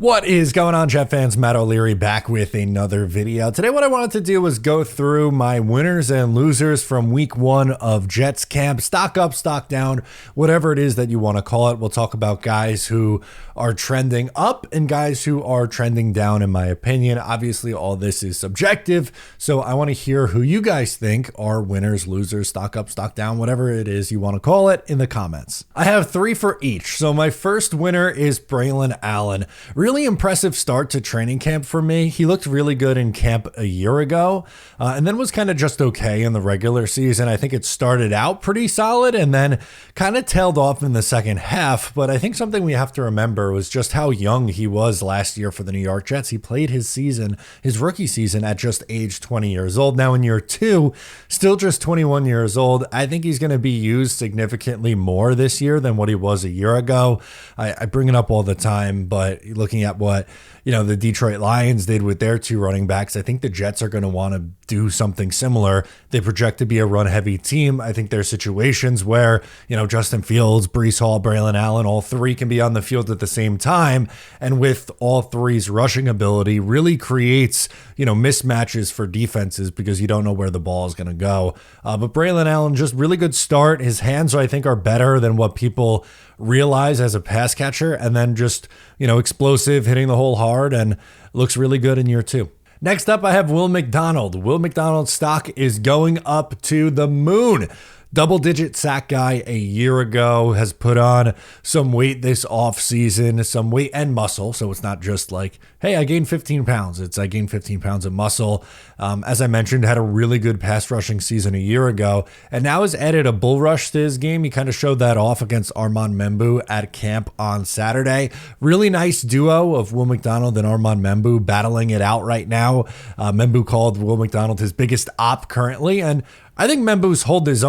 What is going on, Jet fans? Matt O'Leary back with another video. Today what I wanted to do was go through my winners and losers from week 1 of Jets camp. Stock up, stock down, whatever it is that you want to call it. We'll talk about guys who are trending up and guys who are trending down, in my opinion. Obviously, all this is subjective, so I want to hear who you guys think are winners, losers, stock up, stock down, whatever it is you want to call it, in the comments. I have 3 for each. So my first winner is Brilan Allen. Really impressive start to training camp for me. He looked really good in camp a year ago, and then was kind of just okay in the regular season. I think it started out pretty solid and then kind of tailed off in the second half. But I think something we have to remember was just how young he was last year for the New York Jets. He played his rookie season at just age 20 years old. Now in year 2, still just 21 years old. I think he's going to be used significantly more this year than what he was a year ago. I bring it up all the time, but looking at what the Detroit Lions did with their 2 running backs, I think the Jets are going to want to do something similar. They project to be a run-heavy team. I think there's situations where Justin Fields, Breece Hall, Brilan Allen, all 3 can be on the field at the same time, and with all 3's rushing ability, really creates mismatches for defenses because you don't know where the ball is going to go. But Brilan Allen, just really good start. His hands, I think, are better than what people realize as a pass catcher, and then just explosive, hitting the hole hard, and looks really good in year 2. Next up, I have Will McDonald. Will McDonald's stock is going up to the moon. Double-digit sack guy a year ago, has put on some weight this offseason, some weight and muscle. So it's not just like, hey, I gained 15 pounds. It's I gained 15 pounds of muscle. As I mentioned, had a really good pass rushing season a year ago, and now has added a bull rush to his game. He kind of showed that off against Armand Membou at camp on Saturday. Really nice duo of Will McDonald and Armand Membou battling it out right now. Membou called Will McDonald his biggest op currently, and I think Membou's held his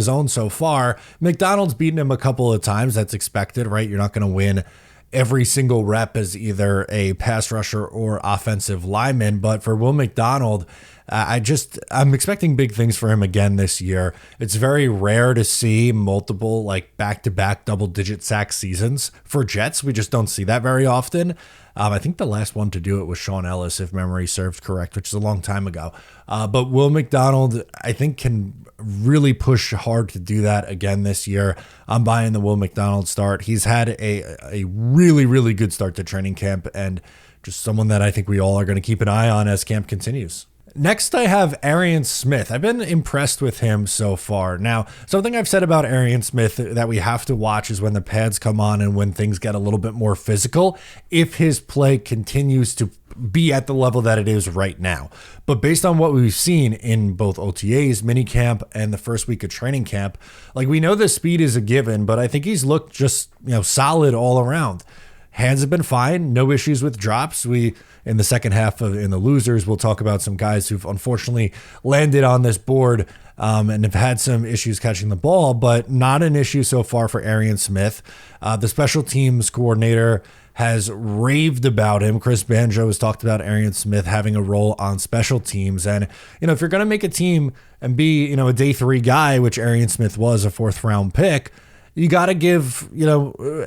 own so far. McDonald's beaten him a couple of times. That's expected, right? You're not going to win every single rep as either a pass rusher or offensive lineman. But for Will McDonald, I'm expecting big things for him again this year. It's very rare to see multiple back-to-back double-digit sack seasons for Jets. We just don't see that very often. I think the last one to do it was Sean Ellis, if memory serves correct, which is a long time ago. But Will McDonald, I think, can really push hard to do that again this year. I'm buying the Will McDonald start. He's had a really, really good start to training camp, and just someone that I think we all are going to keep an eye on as camp continues. Next, I have Aryan Smith. I've been impressed with him so far. Now, something I've said about Aryan Smith that we have to watch is when the pads come on and when things get a little bit more physical, if his play continues to be at the level that it is right now. But based on what we've seen in both OTAs, minicamp, and the first week of training camp, we know the speed is a given, but I think he's looked just solid all around. Hands have been fine, no issues with drops. In the second half in the losers, we'll talk about some guys who've unfortunately landed on this board and have had some issues catching the ball, but not an issue so far for Aryan Smith. The special teams coordinator has raved about him. Chris Banjo has talked about Aryan Smith having a role on special teams. And, if you're going to make a team and be, a day 3 guy, which Aryan Smith was, a 4th round pick, you got to give,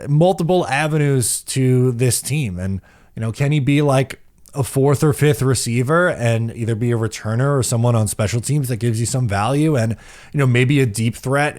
multiple avenues to this team. And, can he be like a 4th or 5th receiver and either be a returner or someone on special teams that gives you some value, and maybe a deep threat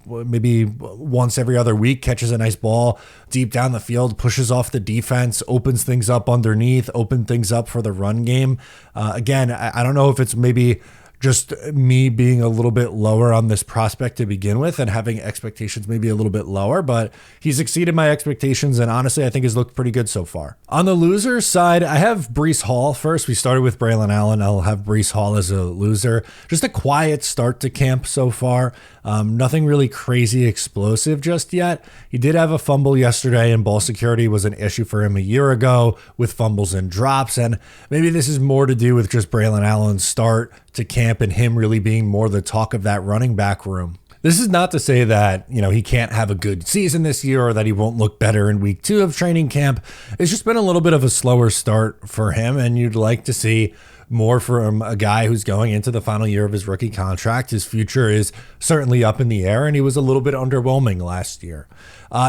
maybe once every other week, catches a nice ball deep down the field, pushes off the defense, opens things up underneath, open things up for the run game. Again, I don't know if it's maybe just me being a little bit lower on this prospect to begin with and having expectations maybe a little bit lower, but he's exceeded my expectations, and honestly, I think he's looked pretty good so far. On the loser side, I have Breece Hall first. We started with Brilan Allen. I'll have Breece Hall as a loser. Just a quiet start to camp so far. Nothing really crazy explosive just yet. He did have a fumble yesterday, and ball security was an issue for him a year ago with fumbles and drops, and maybe this is more to do with just Brilan Allen's start to camp and him really being more the talk of that running back room. This is not to say that, he can't have a good season this year or that he won't look better in week 2 of training camp. It's just been a little bit of a slower start for him, and you'd like to see more from a guy who's going into the final year of his rookie contract. His future is certainly up in the air, and he was a little bit underwhelming last year.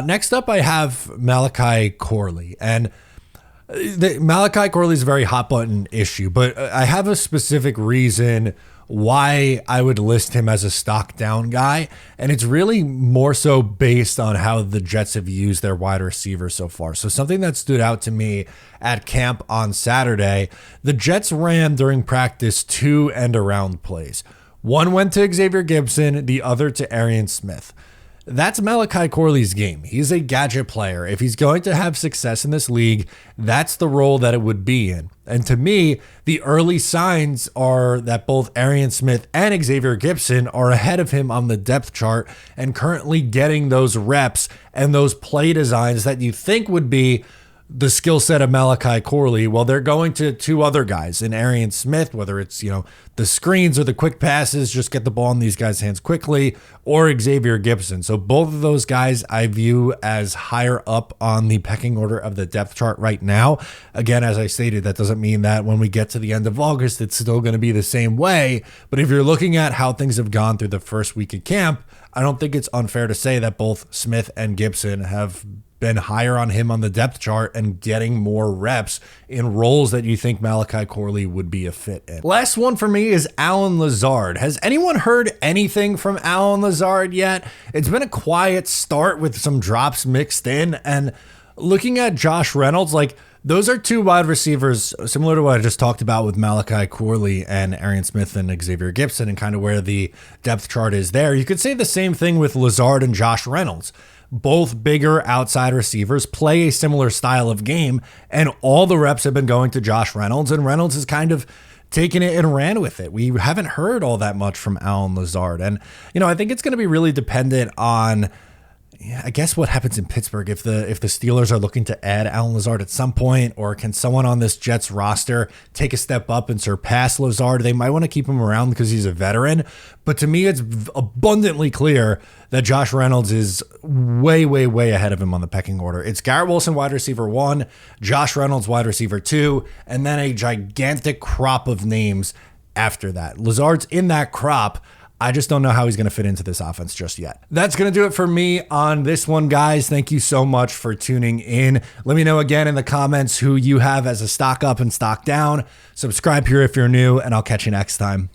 Next up, I have Malachi Corley, and Malachi Corley is a very hot button issue, but I have a specific reason why I would list him as a stock down guy. And it's really more so based on how the Jets have used their wide receivers so far. So something that stood out to me at camp on Saturday, the Jets ran during practice 2 end-around plays. One went to Xavier Gipson, the other to Aryan Smith. That's Malachi Corley's game. He's a gadget player. If he's going to have success in this league, that's the role that it would be in. And to me, the early signs are that both Aryan Smith and Xavier Gipson are ahead of him on the depth chart and currently getting those reps and those play designs that you think would be the skill set of Malachi Corley. Well, they're going to 2 other guys in Aryan Smith, whether it's, the screens or the quick passes, just get the ball in these guys' hands quickly, or Xavier Gipson. So both of those guys I view as higher up on the pecking order of the depth chart right now. Again, as I stated, that doesn't mean that when we get to the end of August, it's still going to be the same way. But if you're looking at how things have gone through the first week of camp, I don't think it's unfair to say that both Smith and Gipson have been higher on him on the depth chart and getting more reps in roles that you think Malachi Corley would be a fit in. Last one for me is Allen Lazard. Has anyone heard anything from Allen Lazard yet? It's been a quiet start with some drops mixed in, and looking at Josh Reynolds, those are 2 wide receivers similar to what I just talked about with Malachi Corley and Aryan Smith and Xavier Gipson and kind of where the depth chart is there. You could say the same thing with Lazard and Josh Reynolds. Both bigger outside receivers play a similar style of game, and all the reps have been going to Josh Reynolds, and Reynolds has kind of taken it and ran with it. We haven't heard all that much from Allen Lazard. And, I think it's going to be really dependent on, I guess, what happens in Pittsburgh. If the Steelers are looking to add Allen Lazard at some point, or can someone on this Jets roster take a step up and surpass Lazard? They might want to keep him around because he's a veteran. But to me, it's abundantly clear that Josh Reynolds is way, way, way ahead of him on the pecking order. It's Garrett Wilson, wide receiver 1, Josh Reynolds, wide receiver 2, and then a gigantic crop of names after that. Lazard's in that crop. I just don't know how he's going to fit into this offense just yet. That's going to do it for me on this one, guys. Thank you so much for tuning in. Let me know again in the comments who you have as a stock up and stock down. Subscribe here if you're new, and I'll catch you next time.